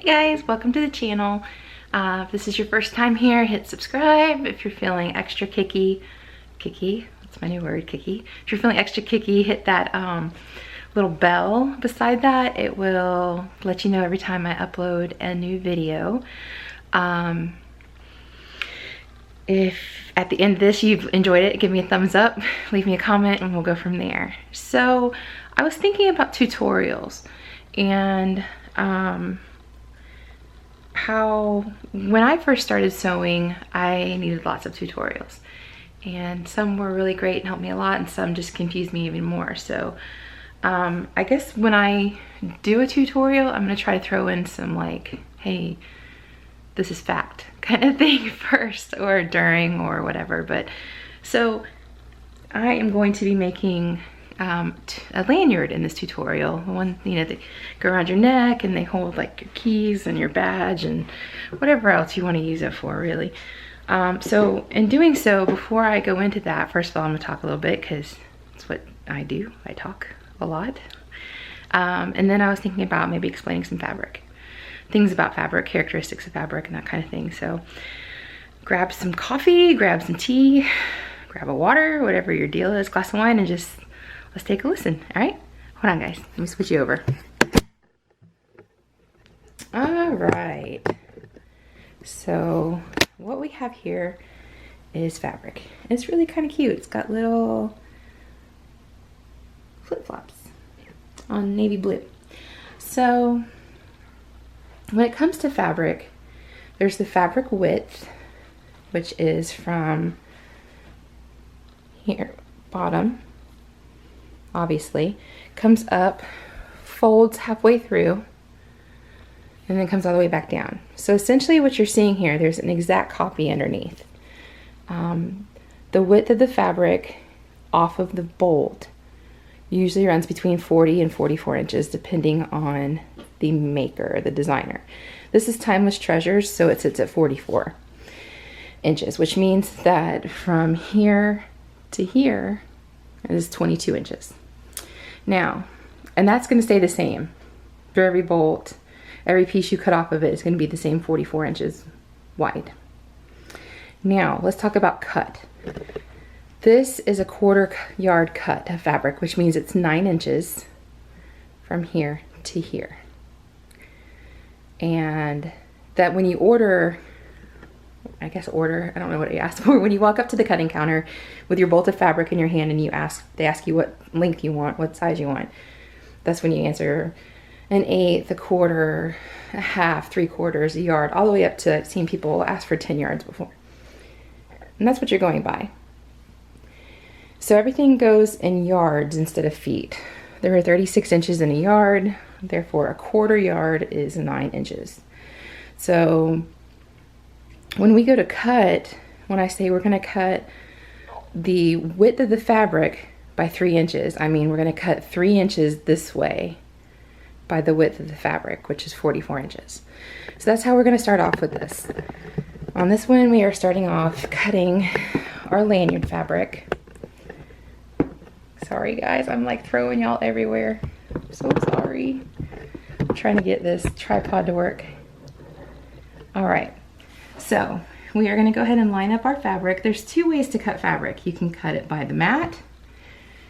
guys, welcome to the channel. If this is your first time here, hit subscribe. If you're feeling extra kicky, that's my new word, kicky. If you're feeling extra kicky, hit that little bell beside that. It will let you know every time I upload a new video. If at the end of this you've enjoyed it, give me a thumbs up, leave me a comment, and we'll go from there. So I was thinking about tutorials and how when I first started sewing, I needed lots of tutorials, and some were really great and helped me a lot, and some just confused me even more. So I guess when I do a tutorial, I'm gonna try to throw in some like, hey, this is fact kind of thing first, or during, or whatever. But so I am going to be making a lanyard in this tutorial, the one, you know, that go around your neck and they hold like your keys and your badge and whatever else you want to use it for, really. So in doing so, before I go into that, first of all, I'm gonna talk a little bit because it's what I do. I talk a lot. And then I was thinking about maybe explaining some fabric, things about fabric, characteristics of fabric, and that kind of thing. So grab some coffee, grab some tea, grab a water, whatever your deal is, glass of wine, and just let's take a listen. All right, hold on guys, let me switch you over. All right, so what we have here is fabric. It's really kind of cute. It's got little flip-flops on navy blue. So when it comes to fabric, there's the fabric width, which is from here, bottom, obviously, comes up, folds halfway through, and then comes all the way back down. So essentially what you're seeing here, there's an exact copy underneath. The width of the fabric off of the bolt usually runs between 40 and 44 inches, depending on the maker, the designer. This is Timeless Treasures, so it sits at 44 inches, which means that from here to here is 22 inches. Now, and that's going to stay the same for every bolt. Every piece you cut off of it is going to be the same 44 inches wide. Now, let's talk about cut. This is a 1/4 yard cut of fabric, which means it's 9 inches from here to here. And that when you order, I don't know what you ask for. When you walk up to the cutting counter with your bolt of fabric in your hand and they ask you what length you want, what size you want, that's when you answer 1/8, 1/4, 1/2, 3/4, a yard, all the way up to, I've seen people ask for 10 yards before. And that's what you're going by. So everything goes in yards instead of feet. There are 36 inches in a yard, therefore 1/4 yard is 9 inches. So when we go to cut, when I say we're gonna cut the width of the fabric by 3 inches, I mean we're gonna cut 3 inches this way by the width of the fabric, which is 44 inches. So that's how we're gonna start off with this. On this one, we are starting off cutting our lanyard fabric. Sorry guys, I'm like throwing y'all everywhere. I'm so sorry. I'm trying to get this tripod to work. All right, so we are gonna go ahead and line up our fabric. There's 2 ways to cut fabric. You can cut it by the mat,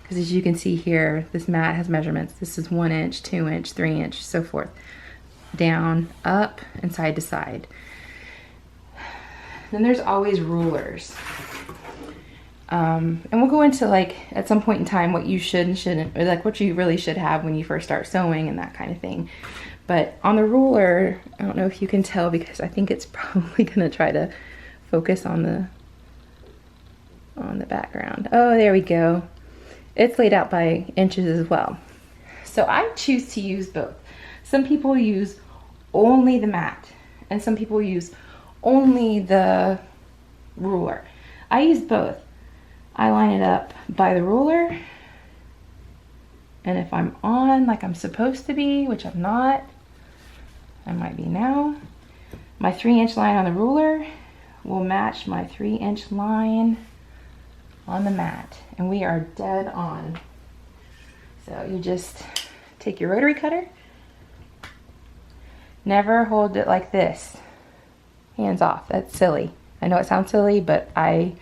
because as you can see here, this mat has measurements. This is 1 inch, 2 inch, 3 inch, so forth. Down, up, and side to side. Then there's always rulers. And we'll go into like at some point in time what you should and shouldn't, or like what you really should have when you first start sewing and that kind of thing. But on the ruler, I don't know if you can tell because I think it's probably gonna try to focus on the background. Oh, there we go. It's laid out by inches as well. So I choose to use both. Some people use only the mat and some people use only the ruler. I use both. I line it up by the ruler, and if I'm on like I'm supposed to be, which I'm not, I might be now, my 3 inch line on the ruler will match my 3 inch line on the mat, and we are dead on. So you just take your rotary cutter, Never hold it like this. Hands off. That's silly. I know it sounds silly, but I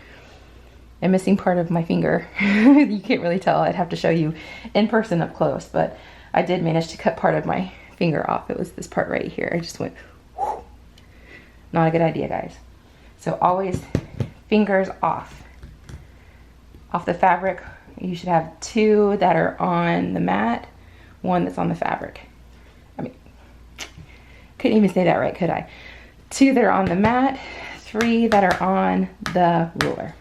am missing part of my finger. You can't really tell. I'd have to show you in person up close, but I did manage to cut part of my finger off. It was this part right here. I just went, whew. Not a good idea, guys. So always fingers off the fabric. You should have 2 that are on the mat, 1 that's on the fabric. I mean, couldn't even say that right, could I? 2 that are on the mat, 3 that are on the ruler.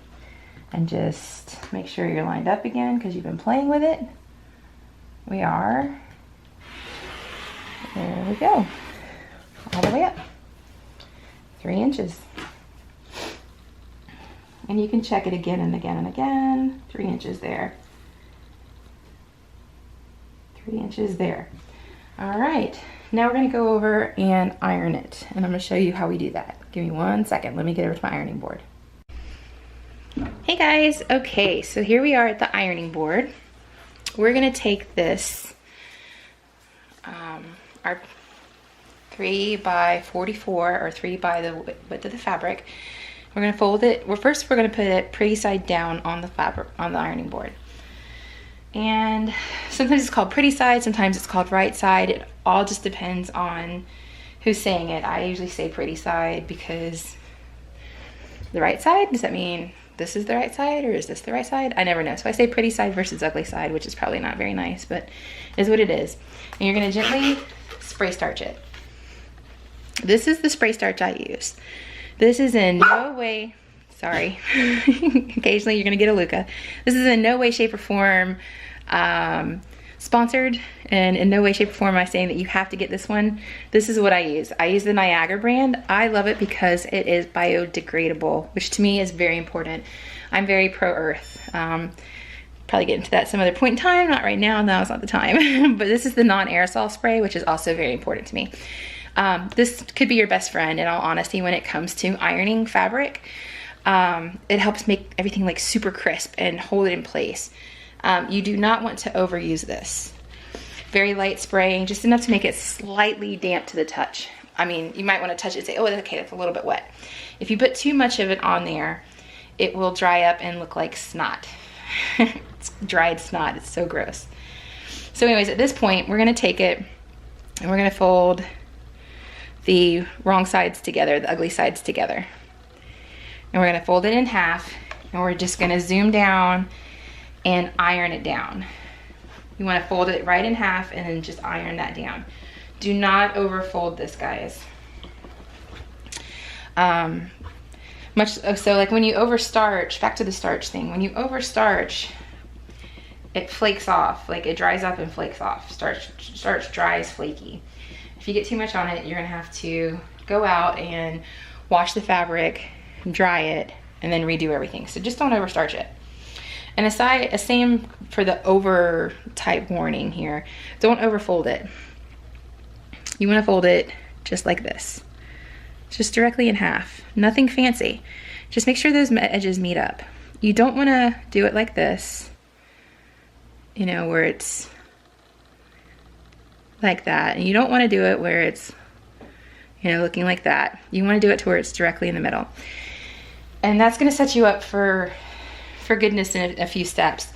And just make sure you're lined up again because you've been playing with it. We are. There we go. All the way up. 3 inches. And you can check it again and again and again. 3 inches there. 3 inches there. All right. Now we're going to go over and iron it. And I'm going to show you how we do that. Give me 1 second. Let me get over to my ironing board. Hey guys. Okay, so here we are at the ironing board. We're going to take this, our 3 by 44 or 3 by the width of the fabric. We're going to fold it. Well, first we're going to put it pretty side down on the fabric, on the ironing board. And sometimes it's called pretty side, sometimes it's called right side. It all just depends on who's saying it. I usually say pretty side because the right side, does that mean this is the right side or is this the right side? I never know. So I say pretty side versus ugly side, which is probably not very nice, but is what it is. And you're going to gently spray starch it. This is the spray starch I use. This is in no way, sorry, occasionally you're going to get a Luca. This is in no way, shape, or form sponsored, and in no way, shape, or form am I saying that you have to get this one. This is what I use. I use the Niagara brand. I love it because it is biodegradable, which to me is very important. I'm very pro-earth. Probably get into that some other point in time, not right now, now's not the time. But this is the non-aerosol spray, which is also very important to me. This could be your best friend in all honesty when it comes to ironing fabric. It helps make everything like super crisp and hold it in place. You do not want to overuse this. Very light spraying, just enough to make it slightly damp to the touch. I mean, you might want to touch it and say, oh, okay, that's a little bit wet. If you put too much of it on there, it will dry up and look like snot. It's dried snot, it's so gross. So anyways, at this point, we're gonna take it and we're gonna fold the wrong sides together, the ugly sides together. And we're gonna fold it in half and we're just gonna zoom down and iron it down. You wanna fold it right in half and then just iron that down. Do not overfold this, guys. So like when you overstarch, back to the starch thing, when you overstarch, it flakes off, like it dries up and flakes off. Starch dries flaky. If you get too much on it, you're gonna have to go out and wash the fabric, dry it, and then redo everything. So just don't overstarch it. And same for the over type warning here. Don't overfold it. You wanna fold it just like this. Just directly in half, nothing fancy. Just make sure those edges meet up. You don't wanna do it like this, you know, where it's like that. And you don't wanna do it where it's, you know, looking like that. You wanna do it to where it's directly in the middle. And that's gonna set you up for goodness in a few steps.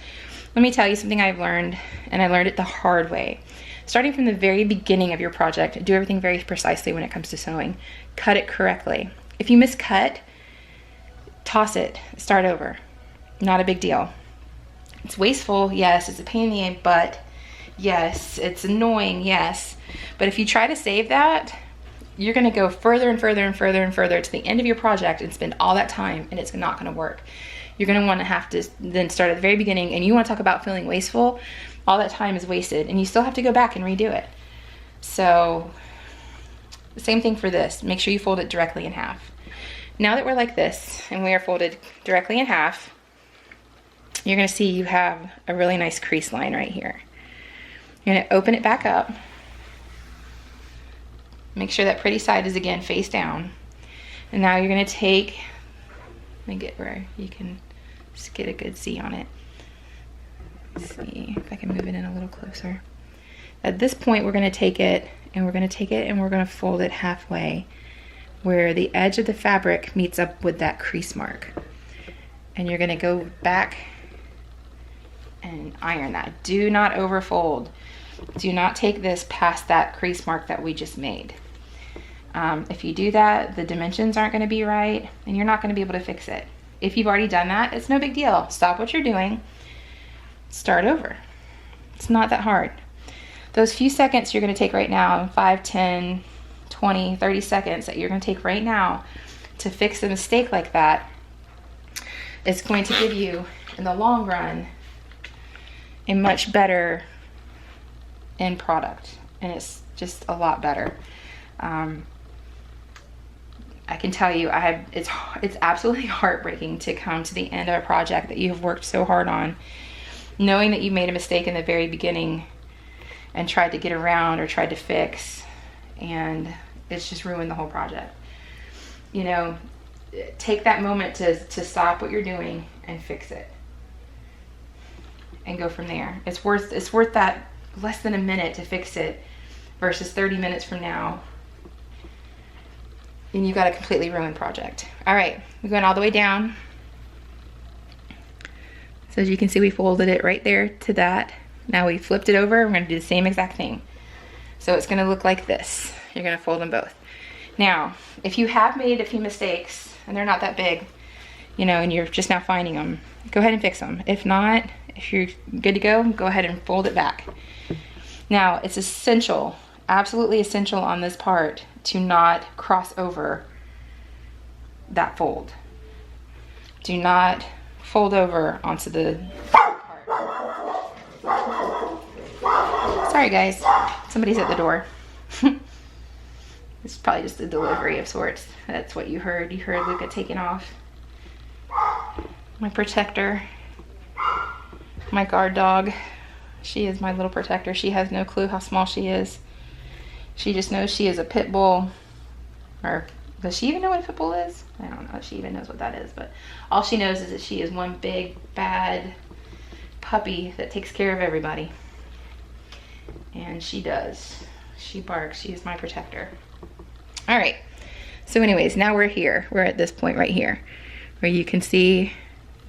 Let me tell you something I've learned, and I learned it the hard way. Starting from the very beginning of your project, do everything very precisely when it comes to sewing. Cut it correctly. If you miscut, toss it, start over. Not a big deal. It's wasteful, yes. It's a pain in the butt, yes. It's annoying, yes. But if you try to save that, you're gonna go further and further and further and further to the end of your project and spend all that time, and it's not gonna work. You're gonna wanna have to then start at the very beginning, and you wanna talk about feeling wasteful, all that time is wasted, and you still have to go back and redo it. So, the same thing for this. Make sure you fold it directly in half. Now that we're like this, and we are folded directly in half, you're gonna see you have a really nice crease line right here. You're gonna open it back up. Make sure that pretty side is again face down. And now you're gonna take, let me get where you can just get a good see on it. Let's see if I can move it in a little closer. At this point, we're gonna take it and we're gonna fold it halfway where the edge of the fabric meets up with that crease mark. And you're gonna go back and iron that. Do not overfold. Do not take this past that crease mark that we just made. If you do that, the dimensions aren't gonna be right and you're not gonna be able to fix it. If you've already done that, it's no big deal. Stop what you're doing, start over. It's not that hard. Those few seconds you're gonna take right now, 5, 10, 20, 30 seconds that you're gonna take right now to fix a mistake like that, it's going to give you, in the long run, a much better end product. And it's just a lot better. I can tell you, it's absolutely heartbreaking to come to the end of a project that you have worked so hard on, knowing that you made a mistake in the very beginning and tried to get around or tried to fix, and it's just ruined the whole project. You know, take that moment to stop what you're doing and fix it and go from there. It's worth that less than a minute to fix it versus 30 minutes from now and you've got a completely ruined project. All right, we're going all the way down. So as you can see, we folded it right there to that. Now we flipped it over, we're gonna do the same exact thing. So it's gonna look like this. You're gonna fold them both. Now, if you have made a few mistakes and they're not that big, you know, and you're just now finding them, go ahead and fix them. If not, if you're good to go ahead and fold it back. Now, it's essential, absolutely essential on this part to not cross over that fold. Do not fold over onto the part. Sorry guys, somebody's at the door. It's probably just a delivery of sorts. That's what you heard. You heard Luca taking off. My protector, my guard dog. She is my little protector. She has no clue how small she is. She just knows she is a pit bull. Or does she even know what a pit bull is? I don't know if she even knows what that is, but all she knows is that she is one big bad puppy that takes care of everybody. And she does. She barks. She is my protector. All right. So anyways, now we're here. We're at this point right here where you can see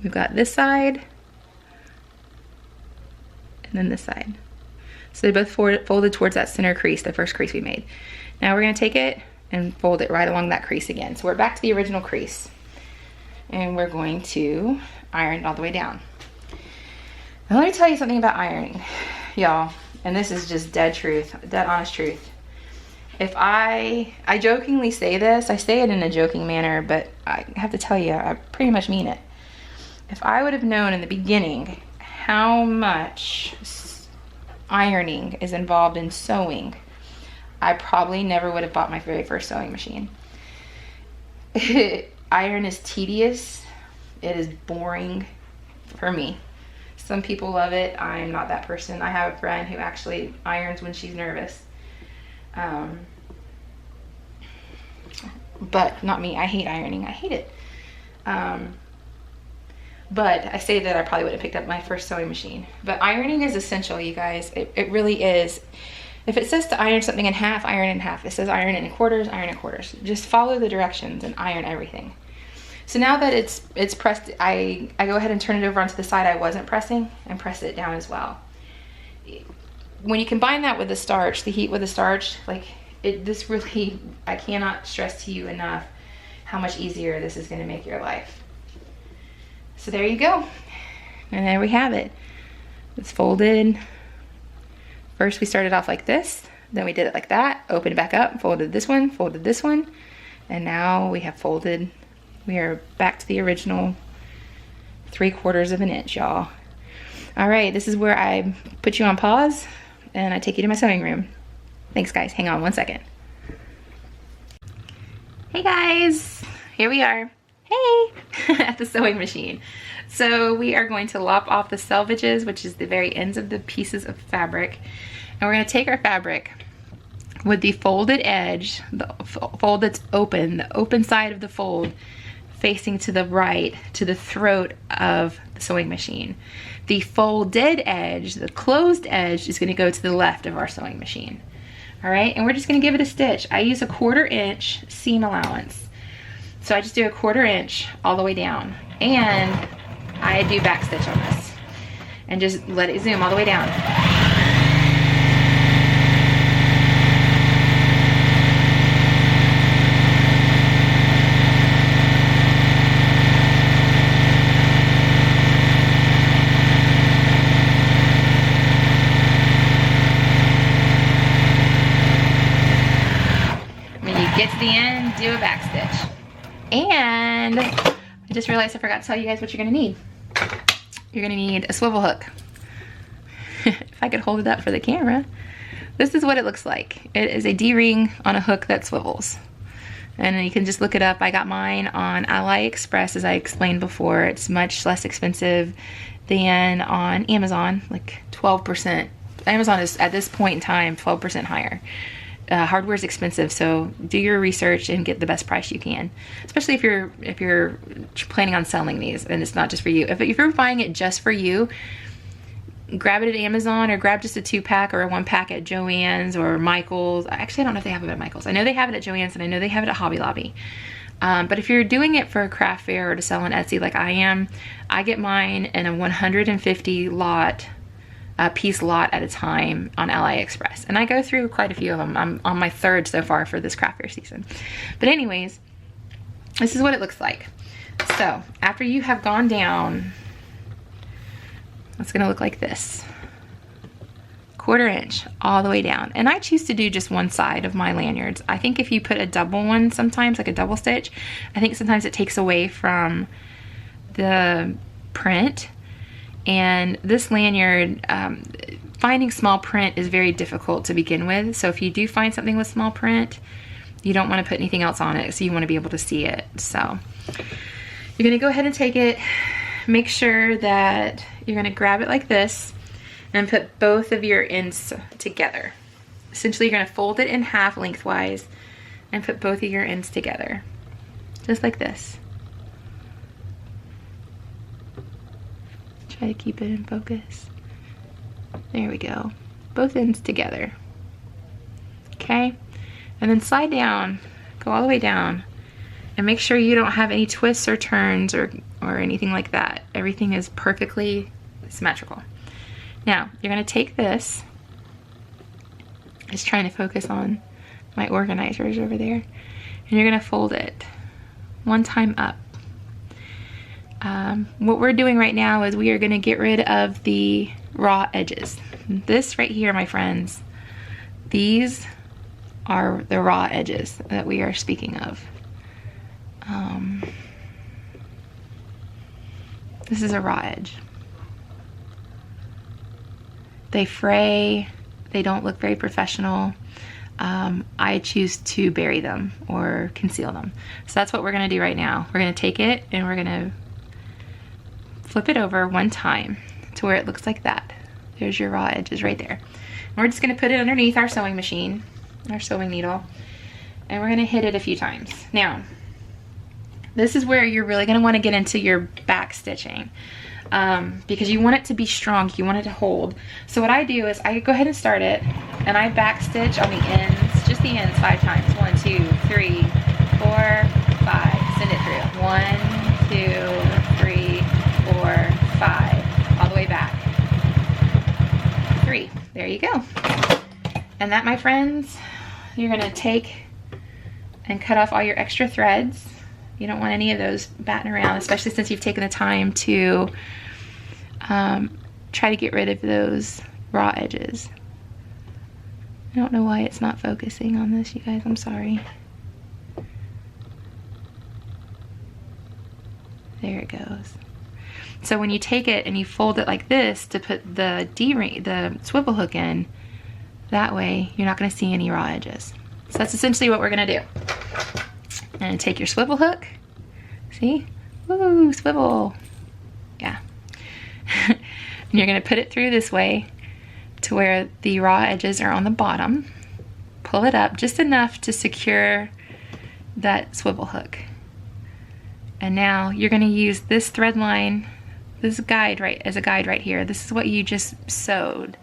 we've got this side and then this side. So they both folded towards that center crease, the first crease we made. Now we're gonna take it and fold it right along that crease again. So we're back to the original crease. And we're going to iron it all the way down. Now let me tell you something about ironing, y'all. And this is just dead truth, dead honest truth. If I jokingly say this, I say it in a joking manner, but I have to tell you, I pretty much mean it. If I would have known in the beginning how much ironing is involved in sewing, I probably never would have bought my very first sewing machine. Iron is tedious. It is boring for me. Some people love it. I am not that person. I have a friend who actually irons when she's nervous. But not me. I hate ironing. I hate it. But I say that I probably would have picked up my first sewing machine. But ironing is essential, you guys. It really is. If it says to iron something in half, iron in half. It says iron it in quarters, iron in quarters. Just follow the directions and iron everything. So now that it's pressed, I go ahead and turn it over onto the side I wasn't pressing and press it down as well. When you combine that with the starch, the heat with the starch, like this really, I cannot stress to you enough how much easier this is going to make your life. So there you go. And there we have it. It's folded. First we started off like this, then we did it like that, opened it back up, folded this one, and now we have folded. We are back to the original 3/4 of an inch, y'all. All right, this is where I put you on pause and I take you to my sewing room. Thanks guys, hang on one second. Hey guys, here we are. Hey, at the sewing machine. So we are going to lop off the selvages, which is the very ends of the pieces of fabric. And we're gonna take our fabric with the folded edge, the fold that's open, the open side of the fold facing to the right, to the throat of the sewing machine. The folded edge, the closed edge, is gonna go to the left of our sewing machine. All right, and we're just gonna give it a stitch. I use a 1/4 inch seam allowance. So I just do a 1/4 inch all the way down. And I do back stitch on this. And just let it zoom all the way down. Get to the end, do a back stitch. And I just realized I forgot to tell you guys what you're gonna need. You're gonna need a swivel hook. If I could hold it up for the camera. This is what it looks like. It is a D-ring on a hook that swivels. And you can just look it up. I got mine on AliExpress, as I explained before. It's much less expensive than on Amazon, like 12%. Amazon is, at this point in time, 12% higher. Hardware is expensive, so do your research and get the best price you can. Especially if you're planning on selling these and it's not just for you. If you're buying it just for you, grab it at Amazon or grab just a 2-pack or a 1-pack at Joann's or Michael's. Actually, I don't know if they have it at Michael's. I know they have it at Joann's and I know they have it at Hobby Lobby. But if you're doing it for a craft fair or to sell on Etsy like I am, I get mine in a 150 piece lot at a time on AliExpress. And I go through quite a few of them. I'm on my 3rd so far for this craft fair season. But anyways, this is what it looks like. So after you have gone down, it's gonna look like this. 1/4 inch all the way down. And I choose to do just one side of my lanyards. I think if you put a double one sometimes, like a double stitch, I think sometimes it takes away from the print. And this lanyard, finding small print is very difficult to begin with. So if you do find something with small print, you don't want to put anything else on it. So you want to be able to see it. So you're going to go ahead and take it. Make sure that you're going to grab it like this and put both of your ends together. Essentially, you're going to fold it in half lengthwise and put both of your ends together. Just like this. Try to keep it in focus. There we go. Both ends together. Okay? And then slide down, go all the way down, and make sure you don't have any twists or turns or anything like that. Everything is perfectly symmetrical. Now, you're gonna take this, just trying to focus on my organizers over there, and you're gonna fold it one time up. What we're doing right now is we are going to get rid of the raw edges. This right here, my friends, these are the raw edges that we are speaking of. This is a raw edge. They fray, they don't look very professional. I choose to bury them or conceal them. So that's what we're going to do right now. We're going to take it and we're going to flip it over one time to where it looks like that. There's your raw edges right there. And we're just going to put it underneath our sewing machine, our sewing needle, and we're going to hit it a few times. Now, this is where you're really going to want to get into your back stitching, because you want it to be strong, you want it to hold. So what I do is I go ahead and start it, and I back stitch on the ends, just the ends 5 times. 1, 2, 3, 4, 5. Send it through. 1, 2, 3, 4, 5, all the way back. 3, there you go. And that, my friends, you're gonna take and cut off all your extra threads. You don't want any of those batting around, especially since you've taken the time to try to get rid of those raw edges. I don't know why it's not focusing on this, you guys, I'm sorry. There it goes. So when you take it and you fold it like this to put the D-ring, the swivel hook in, that way you're not going to see any raw edges. So that's essentially what we're going to do. And take your swivel hook. See? Woo, swivel. Yeah. And you're going to put it through this way to where the raw edges are on the bottom. Pull it up just enough to secure that swivel hook. And now you're gonna use this thread line, this guide as a guide right here. This is what you just sewed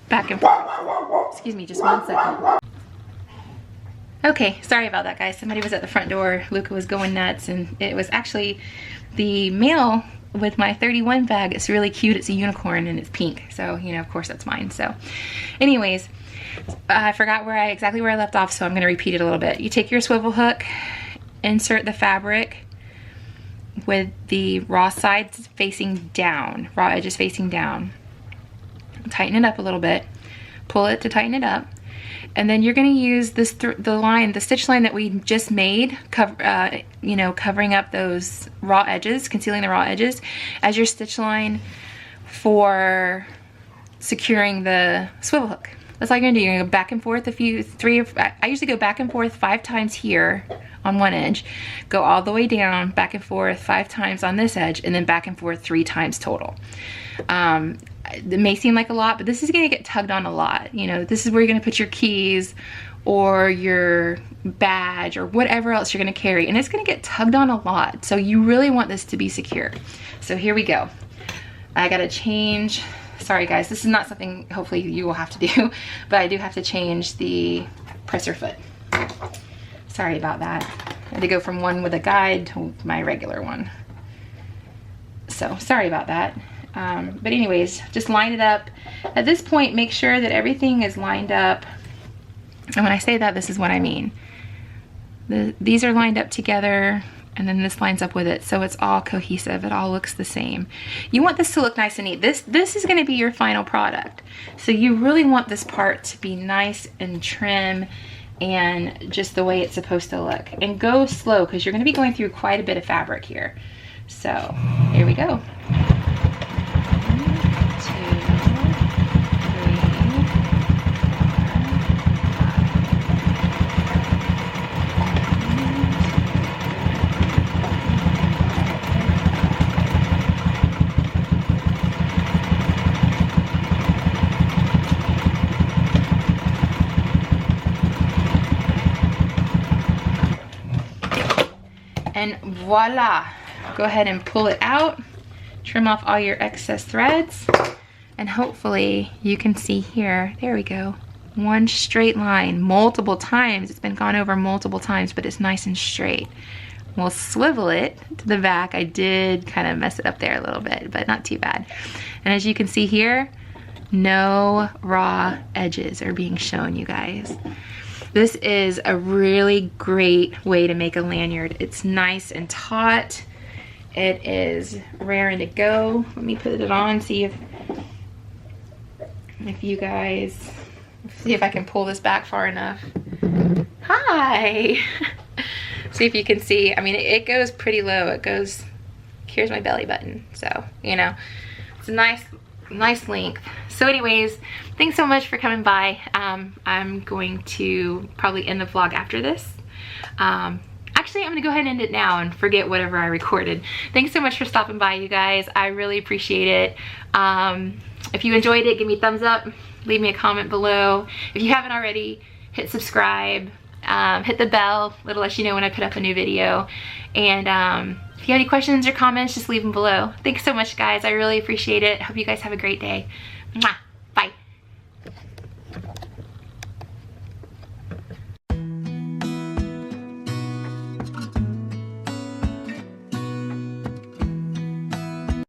back and forth. Excuse me, just 1 second. Okay, sorry about that, guys. Somebody was at the front door. Luca was going nuts, and it was actually the mail with my 31 bag. It's really cute. It's a unicorn and it's pink. So, you know, of course that's mine. So anyways, I forgot exactly where I left off, so I'm gonna repeat it a little bit. You take your swivel hook, insert the fabric with the raw sides facing down, raw edges facing down. Tighten it up a little bit, pull it to tighten it up, and then you're going to use this the stitch line that we just made, you know, covering up those raw edges, concealing the raw edges, as your stitch line for securing the swivel hook. That's all you're gonna do. You're gonna go back and forth I usually go back and forth 5 times here on one edge, go all the way down, back and forth 5 times on this edge, and then back and forth 3 times total. It may seem like a lot, but this is gonna get tugged on a lot. You know, this is where you're gonna put your keys or your badge or whatever else you're gonna carry, and it's gonna get tugged on a lot. So you really want this to be secure. So here we go. I gotta change. Sorry guys, this is not something hopefully you will have to do, but I do have to change the presser foot. Sorry about that. I had to go from one with a guide to my regular one. So sorry about that. But anyways, just line it up. At this point, make sure that everything is lined up. And when I say that, this is what I mean. These are lined up together, and then this lines up with it, so it's all cohesive. It all looks the same. You want this to look nice and neat. This is gonna be your final product. So you really want this part to be nice and trim and just the way it's supposed to look. And go slow, because you're gonna be going through quite a bit of fabric here. So here we go. 2, 3, 4, 5. And voila, go ahead and pull it out, trim off all your excess threads, and hopefully you can see here, there we go, one straight line multiple times. It's been gone over multiple times, but it's nice and straight. We'll swivel it to the back. I did kind of mess it up there a little bit, but not too bad. And as you can see here, no raw edges are being shown, you guys. This is a really great way to make a lanyard. It's nice and taut. It is raring to go. Let me put it on, see if you guys, see if I can pull this back far enough. Hi! See if you can see. I mean, it goes pretty low. It goes, here's my belly button. So, you know, it's a nice length. So anyways, thanks so much for coming by. I'm going to probably end the vlog after this. Actually, I'm gonna go ahead and end it now and forget whatever I recorded. Thanks so much for stopping by, you guys. I really appreciate it. If you enjoyed it, give me a thumbs up, leave me a comment below. If you haven't already, hit subscribe, hit the bell, it'll let you know when I put up a new video. And if you have any questions or comments, just leave them below. Thanks so much, guys. I really appreciate it. Hope you guys have a great day. Mwah.